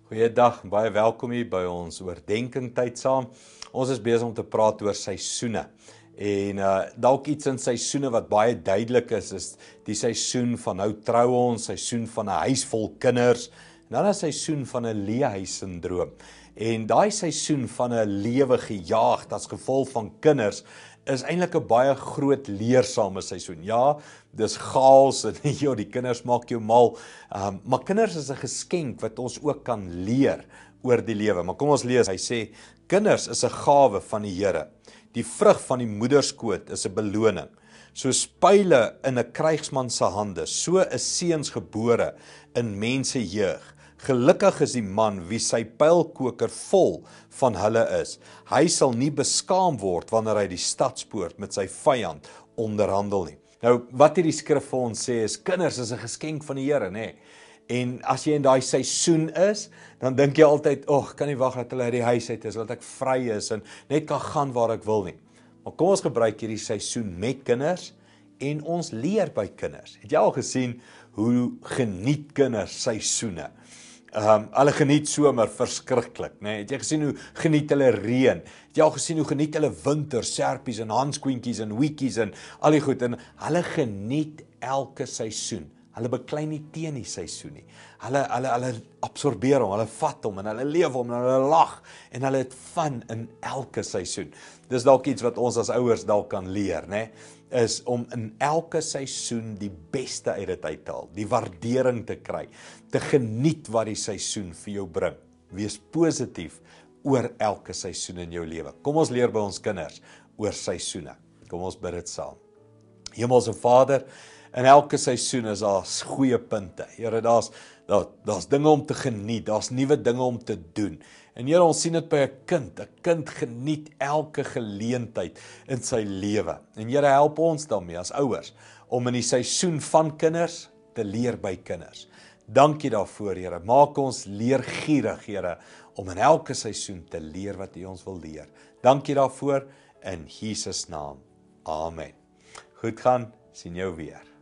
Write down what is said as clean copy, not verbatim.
Goeiedag, baie welkom hier by ons oordenking tyd saam. Ons is besig om te praat oor seisoene. En dalk iets in seisoene wat baie duidelik is die seisoen van nou trou ons, seisoen van 'n huis vol kinders, en dan 'n seisoen van 'n leeuhuis-sindroom. En daai seisoen van 'n lewe gejaagd as gevolg van kinders is eintlik 'n baie groot leersame seisoen. Ja, dis chaos en ja, die kinders maak jou mal, maar kinders is 'n geskenk wat ons ook kan leer oor die lewe. Maar kom ons lees, hy sê, kinders is 'n gawe van die Here. Die vrug van die moederskoot is 'n beloning. Soos pile in 'n krygsman se hande, so is seuns gebore in mense jeug. Gelukkig is die man wie sy pylkoker vol van hulle is. Hy sal nie beskaam word wanneer hy die stadspoort met sy vyand onderhandel nie. Nou, wat hierdie skrif vir ons sê is, kinders is 'n geskenk van die Here, nê? En as jy in daai seisoen is, dan dink jy altyd, kan nie wag dat hulle uit die huis uit is, dat ek vry is en net kan gaan waar ek wil nie. Maar kom ons gebruik hierdie seisoen met kinders en ons leer by kinders. Het jy al gesien hoe geniet kinders seisoene? Hulle geniet somer verskriklik, né? Het jy gesien hoe geniet hulle reën? Het jy al gesien hoe geniet hulle winter, serpies en handskoentjies en wietjies en al die goed, en hulle geniet elke seisoen. Hulle beklei nie teen die seisoen nie. Hulle absorbeer hom, hulle vat hom en hulle leef hom en hulle lag en hulle het fun in elke seisoen. Dis dalk iets wat ons as ouers dalk kan leer, né? Is om in elke seisoen die beste uit dit uit te haal, die waardering te kry, te geniet wat die seisoen vir jou bring. Wees positief oor elke seisoen in jou lewe. Kom ons leer by ons kinders oor seisoene. Kom ons bid dit saam. Hemelse Vader, in elke seisoen is daar goeie punte. Here, daar's dinge om te geniet, daar's nuwe dinge om te doen. En Here, ons sien dit by 'n kind. 'n Kind geniet elke geleentheid in sy lewe. En Here, help ons daarmee as ouers om in die seisoen van kinders te leer by kinders. Dankie daarvoor, Here. Maak ons leergierig, Here, om in elke seisoen te leer wat U ons wil leer. Dankie daarvoor in Jesus naam. Amen. Goed gaan, sien jou weer.